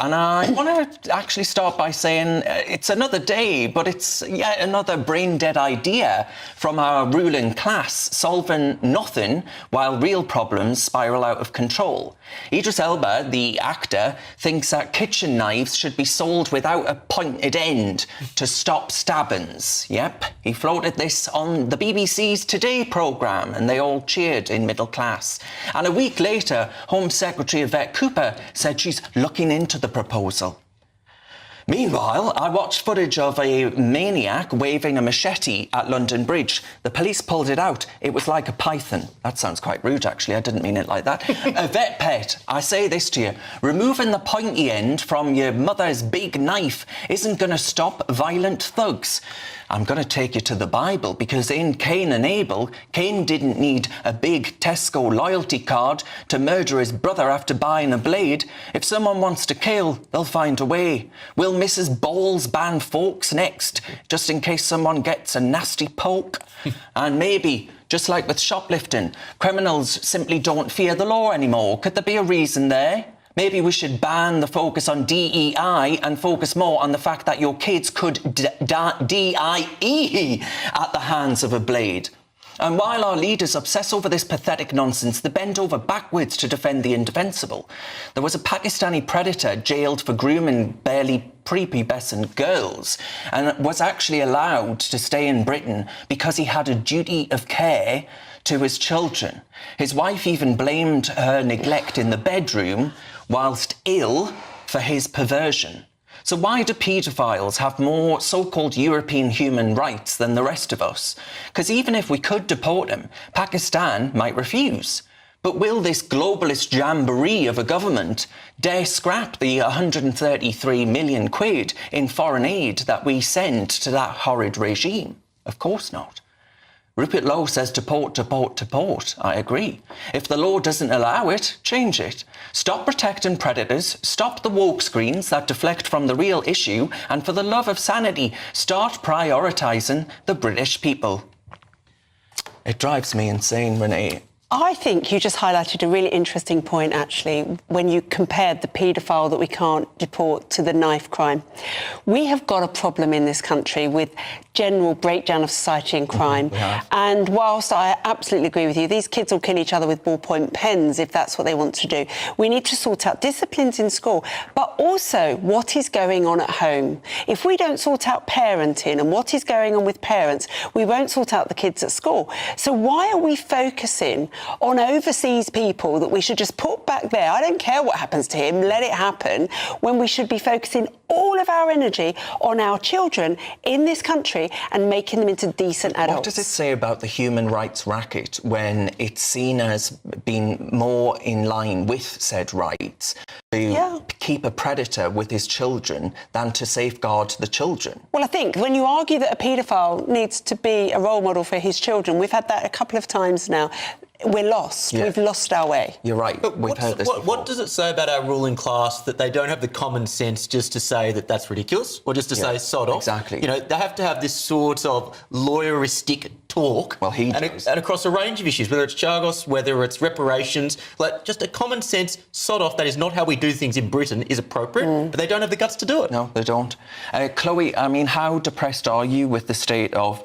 And I want to actually start by saying it's another day, but it's yet another brain-dead idea from our ruling class, solving nothing while real problems spiral out of control. Idris Elba, the actor, thinks that kitchen knives should be sold without a pointed end to stop stabbings. Yep, he floated this on the BBC's Today programme, and they all cheered in middle class. And a week later, Home Secretary Yvette Cooper said she's looking into the proposal. Meanwhile, I watched footage of a maniac waving a machete at London Bridge. The police pulled it out. It was like a python. That sounds quite rude, actually. I didn't mean it like that. A vet pet, I say this to you. Removing the pointy end from your mother's big knife isn't going to stop violent thugs. I'm going to take you to the Bible, because in Cain and Abel, Cain didn't need a big Tesco loyalty card to murder his brother after buying a blade. If someone wants to kill, they'll find a way. Will Mrs. Bowles ban forks next, just in case someone gets a nasty poke? And maybe, just like with shoplifting, criminals simply don't fear the law anymore. Could there be a reason there? Maybe we should ban the focus on DEI and focus more on the fact that your kids could DIE at the hands of a blade. And while our leaders obsess over this pathetic nonsense, they bend over backwards to defend the indefensible. There was a Pakistani predator jailed for grooming barely prepubescent girls and was actually allowed to stay in Britain because he had a duty of care to his children. His wife even blamed her neglect in the bedroom whilst ill for his perversion. So why do paedophiles have more so-called European human rights than the rest of us? Because even if we could deport them, Pakistan might refuse. But will this globalist jamboree of a government dare scrap the 133 million quid in foreign aid that we send to that horrid regime? Of course not. Rupert Lowe says deport, deport, deport. I agree. If the law doesn't allow it, change it. Stop protecting predators, stop the woke screens that deflect from the real issue, and for the love of sanity, start prioritising the British people. It drives me insane, Renee. I think you just highlighted a really interesting point, actually, when you compared the paedophile that we can't deport to the knife crime. We have got a problem in this country with general breakdown of society and crime. And whilst I absolutely agree with you, these kids will kill each other with ballpoint pens if that's what they want to do. We need to sort out disciplines in school, but also what is going on at home. If we don't sort out parenting and what is going on with parents, we won't sort out the kids at school. So why are we focusing on overseas people that we should just put back there? I don't care what happens to him, let it happen, when we should be focusing all of our energy on our children in this country and making them into decent adults. What does it say about the human rights racket when it's seen as being more in line with said rights to keep a predator with his children than to safeguard the children? Well, I think when you argue that a paedophile needs to be a role model for his children, we've had that a couple of times now, we're lost. Yeah. We've lost our way. You're right. But We've heard this before. What does it say about our ruling class that they don't have the common sense just to say that that's ridiculous or just to say sod off? Exactly. You know, they have to have this sort of lawyeristic talk. Well, and across a range of issues, whether it's Chagos, whether it's reparations, like just a common sense sod off. That is not how we do things in Britain is appropriate, but they don't have the guts to do it. No, they don't. Chloe, I mean, how depressed are you with the state of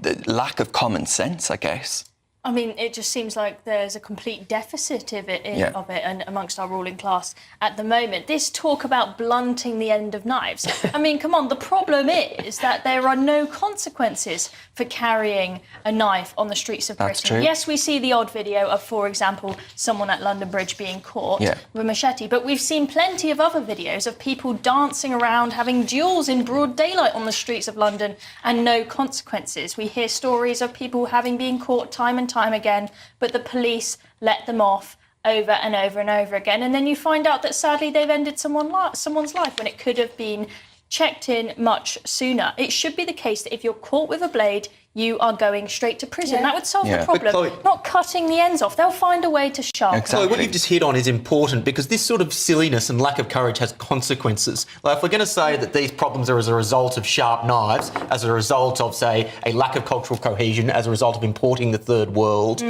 the lack of common sense, I guess? I mean, it just seems like there's a complete deficit of it and amongst our ruling class at the moment. This talk about blunting the end of knives. I mean, come on, the problem is that there are no consequences for carrying a knife on the streets of Britain. That's true. Yes, we see the odd video of, for example, someone at London Bridge being caught with a machete, but we've seen plenty of other videos of people dancing around, having duels in broad daylight on the streets of London and no consequences. We hear stories of people having been caught time and time again, but the police let them off over and over and over again. And then you find out that sadly they've ended someone's life when it could have been checked in much sooner. It should be the case that if you're caught with a blade, you are going straight to prison. That would solve the problem, Chloe, not cutting the ends off. They'll find a way to sharpen. Exactly. Chloe, what you've just hit on is important because this sort of silliness and lack of courage has consequences. Like if we're going to say that these problems are as a result of sharp knives, as a result of, say, a lack of cultural cohesion, as a result of importing the third world,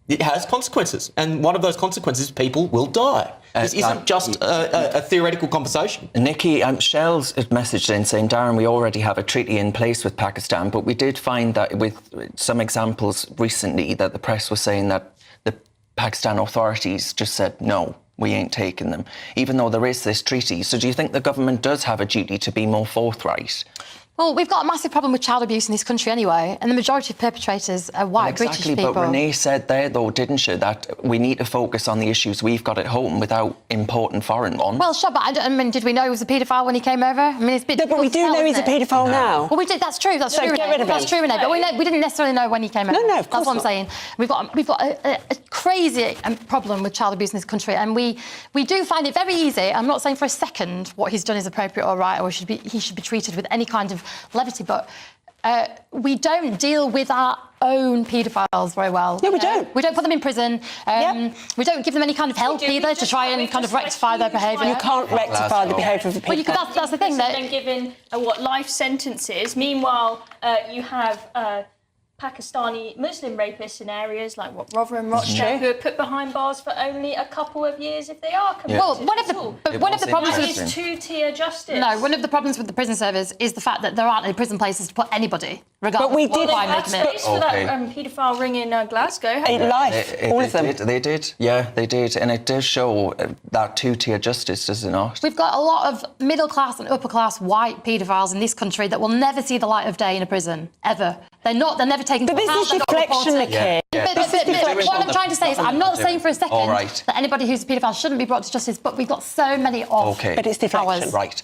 It has consequences, and one of those consequences, people will die. This isn't just a theoretical conversation. Nikki, Shell's messaged in saying, Darren, we already have a treaty in place with Pakistan, but we did find that with some examples recently that the press was saying that the Pakistan authorities just said, no, we ain't taking them, even though there is this treaty. So do you think the government does have a duty to be more forthright? Well, we've got a massive problem with child abuse in this country anyway, and the majority of perpetrators are white British people. Exactly, but Renee said there, though, didn't she, that we need to focus on the issues we've got at home without importing foreign ones. Well, sure, but I mean, did we know he was a paedophile when he came over? I mean, it's a bit No, but we do know he's a paedophile now. Well, we did. That's true. That's true. get rid of him. That's true, Renee. But we didn't necessarily know when he came over. No, of course That's what I'm not. saying. We've got a crazy problem with child abuse in this country, and we do find it very easy. I'm not saying for a second what he's done is appropriate or right, or he should be treated with any kind of levity, but we don't deal with our own paedophiles very well. No, we don't. We don't put them in prison. We don't give them any kind of help either to try and kind of rectify their behaviour. You can't rectify the behaviour of a paedophile. Well, that's the thing. Then given life sentences. Meanwhile, you have Pakistani Muslim rapists in areas like Rotherham and Rochdale who are put behind bars for only a couple of years if they are convicted. Well, one of the problems that with is two-tier justice. No, one of the problems with the prison service is the fact that there aren't any prison places to put anybody, regardless But we of what did crime Had they commit. space for that paedophile ring in Glasgow. In life, all of them. They did, yeah, they did. And it does show that two-tier justice, does it not? We've got a lot of middle-class and upper-class white paedophiles in this country that will never see the light of day in a prison, ever. They're never taken to But this account, is they're not deflection, reported. Nikki. But what I'm trying to say is, I'm not saying for a second All right. that anybody who's a paedophile shouldn't be brought to justice, but we've got so many of Okay. But it's deflection. ours. Right.